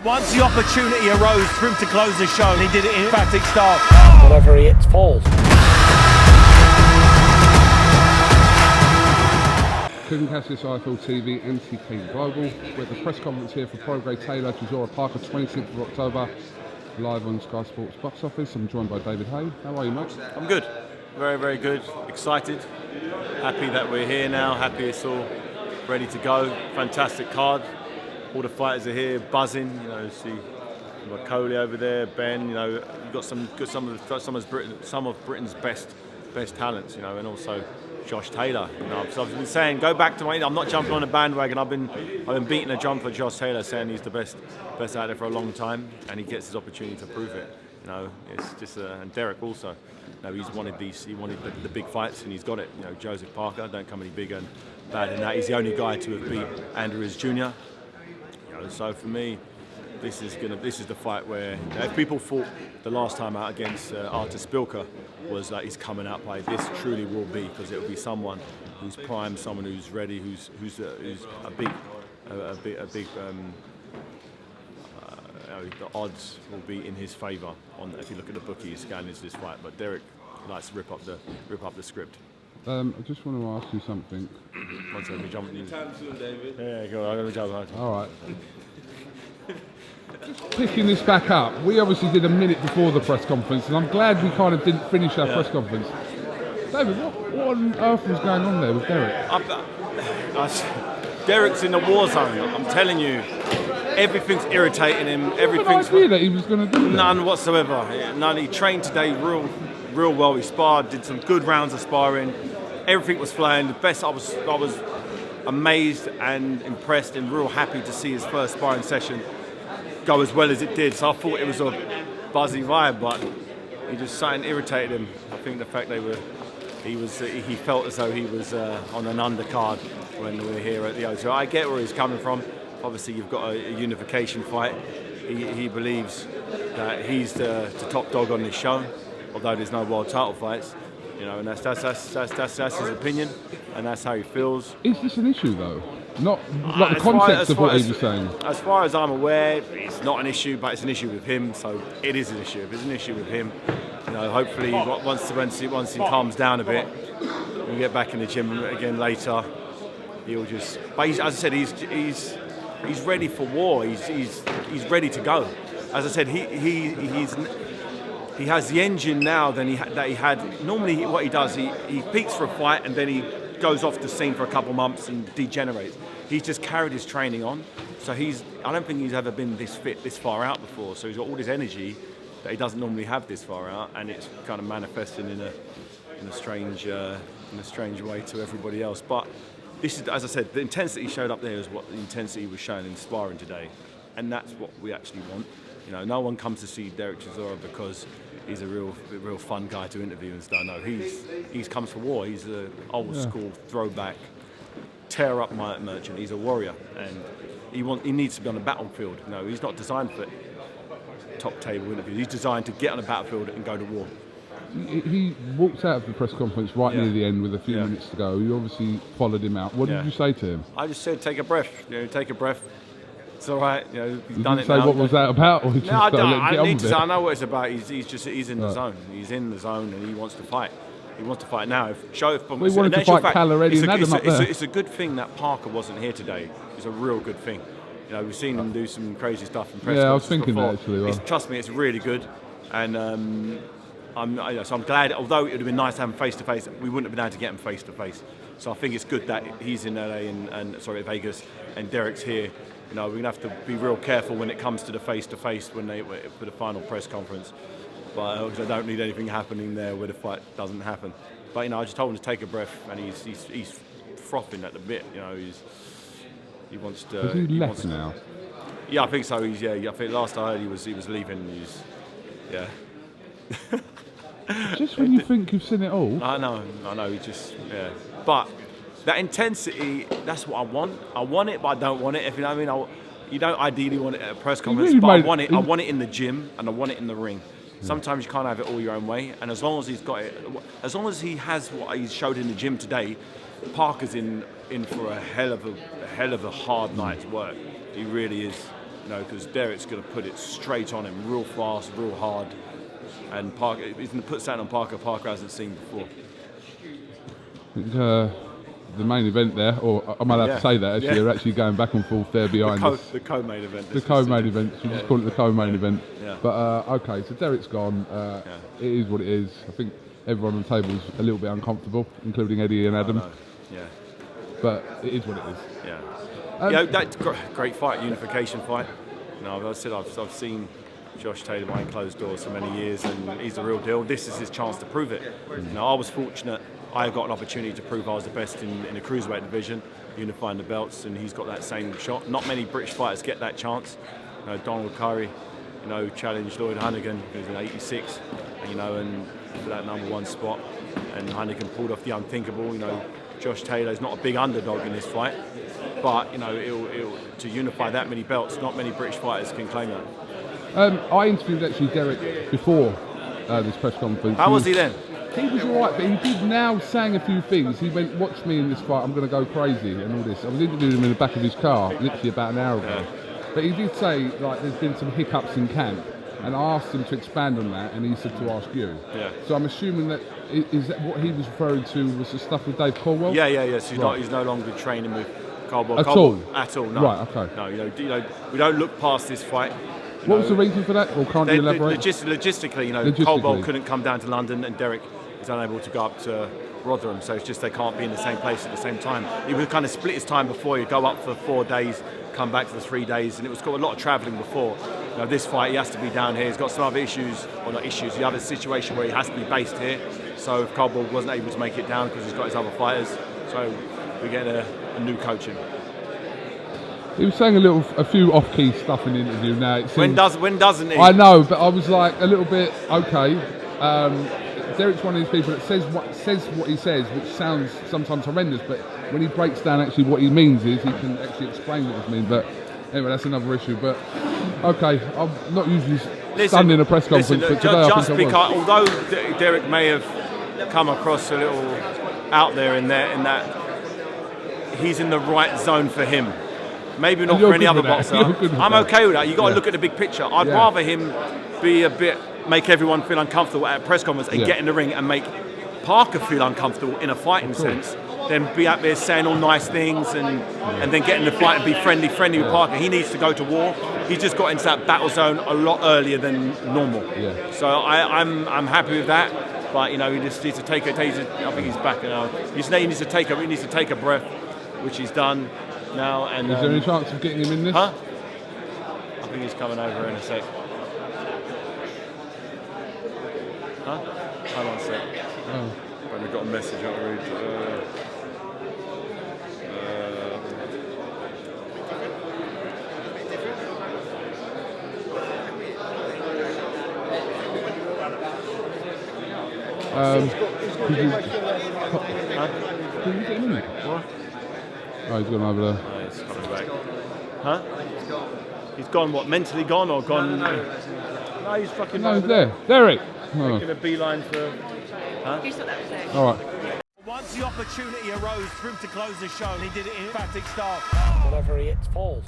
Once the opportunity arose for him to close the show, he did it in emphatic style. Whatever he hits falls. Couldn't catch this IFL TV, NTK Global. We're at the press conference here for Prograde Taylor, Chisora Parker, 26th of October, live on Sky Sports box office. I'm joined by David Haye. How are you, mate? I'm good. Very, very good. Excited. Happy that we're here now. Happy it's all ready to go. Fantastic card. All the fighters are here, buzzing. You know, see you've got Coley over there, Ben. You know, you've got some of Britain's best talents. You know, and also Josh Taylor. You know, so I've been saying, go back to I'm not jumping on a bandwagon. I've been beating a drum for Josh Taylor, saying he's the best out there for a long time, and he gets his opportunity to prove it. You know, it's just and Derek also. You know, he wanted the big fights, and he's got it. You know, Joseph Parker don't come any bigger and bad than that. He's the only guy to have beat Andrews Jr. You know, so for me, this is the fight where, you know, if people thought the last time out against Artur Spilka was like he's coming out by, this truly will be, because it will be someone who's prime, someone who's ready, who's a big the odds will be in his favour on if you look at the bookies going into this fight. But Derek likes to rip up the script. I just want to ask you something. One second, we jump in. Time soon, David. Yeah, go on, I'm gonna jump. All right. Picking this back up, we obviously did a minute before the press conference, and I'm glad we kind of didn't finish our press conference. David, what on earth was going on there with Derek? Derek's in the war zone. I'm telling you, everything's irritating him. Everything's no idea that he was going to do that. None whatsoever. None. He trained today real well. He sparred, did some good rounds of sparring. Everything was flying. The best. I was amazed and impressed and real happy to see his first sparring session go as well as it did. So I thought it was a buzzy vibe, but he just something irritated him. I think the fact he felt as though he was on an undercard when we were here at the O2. I get where he's coming from. Obviously, you've got a unification fight. He believes that he's the top dog on this show, although there's no world title fights. You know, and that's his opinion, and that's how he feels. Is this an issue though? Not like the context of what he was saying. As far as I'm aware, it's not an issue, but it's an issue with him. So it is an issue. If it's an issue with him, you know, hopefully once he calms down a bit, we get back in the gym again later. He'll just. But as I said, he's ready for war. He's ready to go. As I said, he has the engine now that he had. Normally, what he does, he peaks for a fight and then he goes off the scene for a couple months and degenerates. He's just carried his training on, so I don't think he's ever been this fit, this far out before. So he's got all this energy that he doesn't normally have this far out, and it's kind of manifesting in a strange way to everybody else. But this is, as I said, the intensity showed up there is what the intensity was shown in sparring today, and that's what we actually want. You know, no one comes to see Derek Chisora because he's a real fun guy to interview and stuff. No, he's comes for war. He's an old school throwback, tear up merchant. He's a warrior, and he needs to be on the battlefield. You know, he's not designed for top table interviews. He's designed to get on the battlefield and go to war. He walked out of the press conference right near the end with a few minutes to go. You obviously followed him out. What did you say to him? I just said, take a breath. You know, take a breath. It's all right. You know, he's done it now. What was that about? Or no, I know what it's about. He's in the zone. He's in the zone, and he wants to fight. He wants to fight now. We wanted to fight Cal already and Adam up there. It's a good thing that Parker wasn't here today. It's a real good thing. You know, we've seen him do some crazy stuff in press conferences. I was thinking before. that actually. Well. Trust me, it's really good, and I'm glad. Although it would have been nice to have him face to face, we wouldn't have been able to get him face to face. So I think it's good that he's in LA and Vegas, and Derek's here. You know, we're going to have to be real careful when it comes to the face-to-face for the final press conference. But I don't need anything happening there where the fight doesn't happen. But, you know, I just told him to take a breath, and he's frothing at the bit. You know, he wants to... Is he left now? Yeah, I think so. I think last I heard he was leaving. Just when you think you've seen it all. I know. He just... Yeah. But... that intensity, that's what I want. I want it, but I don't want it. If you know what I mean, you don't ideally want it at a press conference, really but I want it. I want it in the gym and I want it in the ring. Sometimes you can't have it all your own way, and as long as he's got it, as long as he has what he showed in the gym today, Parker's in for a hell of a hard night's work. He really is. because Derek's going to put it straight on him, real fast, real hard, and Parker, he's going to put something on Parker hasn't seen before. The main event there, or am I allowed to say that? Actually, they're actually going back and forth there behind us. The co-main event. The co-main event. You just call it the co-main event. Yeah. But okay, so Derek's gone. It is what it is. I think everyone on the table is a little bit uncomfortable, including Eddie and Adam. Yeah. But it is what it is. Yeah. That's great fight, unification fight. You know, as I said, I've seen Josh Taylor behind closed doors for many years, and he's the real deal. This is his chance to prove it. You know, I was fortunate. I got an opportunity to prove I was the best in the cruiserweight division, unifying the belts, and he's got that same shot. Not many British fighters get that chance. You know, Donald Curry, challenged Lloyd Honeyghan, who's in '86, and for that #1 spot. And Honeyghan pulled off the unthinkable. Josh Taylor's not a big underdog in this fight, but to unify that many belts, not many British fighters can claim that. I interviewed actually Derek before this press conference. How was he then? He was alright, but he did now saying a few things. He went, "Watch me in this fight, I'm going to go crazy," and all this. I was interviewing him in the back of his car, literally about an hour ago. But he did say, there's been some hiccups in camp, and I asked him to expand on that, and he said to ask you. Yeah. So I'm assuming that, is that what he was referring to was the stuff with Dave Caldwell? Yeah. So he's no longer training with Caldwell. At all? At all, no. Right, okay. No, we don't look past this fight. What was the reason for that, or can't you elaborate? Logistically, Caldwell couldn't come down to London, and Derek is unable to go up to Rotherham, so it's just they can't be in the same place at the same time. He would kind of split his time before. He'd go up for 4 days, come back for 3 days, and it was got a lot of travelling before. This fight, he has to be down here. He's got some other issues, or not issues, the other situation where he has to be based here. So if Caldwell wasn't able to make it down because he's got his other fighters, so we get a new coach in. He was saying a few off-key stuff in the interview. Now it seems, when doesn't he? I know, but I was like a little bit okay. Derek's one of these people that says what he says, which sounds sometimes horrendous, but when he breaks down actually what he means is he can actually explain what he means. But anyway, that's another issue. But okay, I'm not usually stunned in a press conference, but today I think I was. Although Derek may have come across a little out there in that he's in the right zone for him. Maybe not for any other boxer. I'm okay with that. You've got to look at the big picture. I'd rather him be make everyone feel uncomfortable at a press conference and get in the ring and make Parker feel uncomfortable in a fighting sense than be out there saying all nice things and then get in the fight and be friendly with Parker. He needs to go to war. He just got into that battle zone a lot earlier than normal. Yeah. So I'm happy with that. But he just needs to take I think he's back now. He needs to take a breath, which he's done now. And is there any chance of getting him in this? Huh? I think he's coming over in a sec. Huh? Hold on a sec. Oh. But we've got a message out read. Could you get him in it? What? Oh, he's gone over there. Oh, he's coming back. Huh? He's gone what? Mentally gone or gone? No, he's fucking. No, he's there. Derek! Making a beeline for. Huh? Who thought that was there? All right. Once the opportunity arose for him to close the show, he did it in emphatic style. Whatever he hits falls.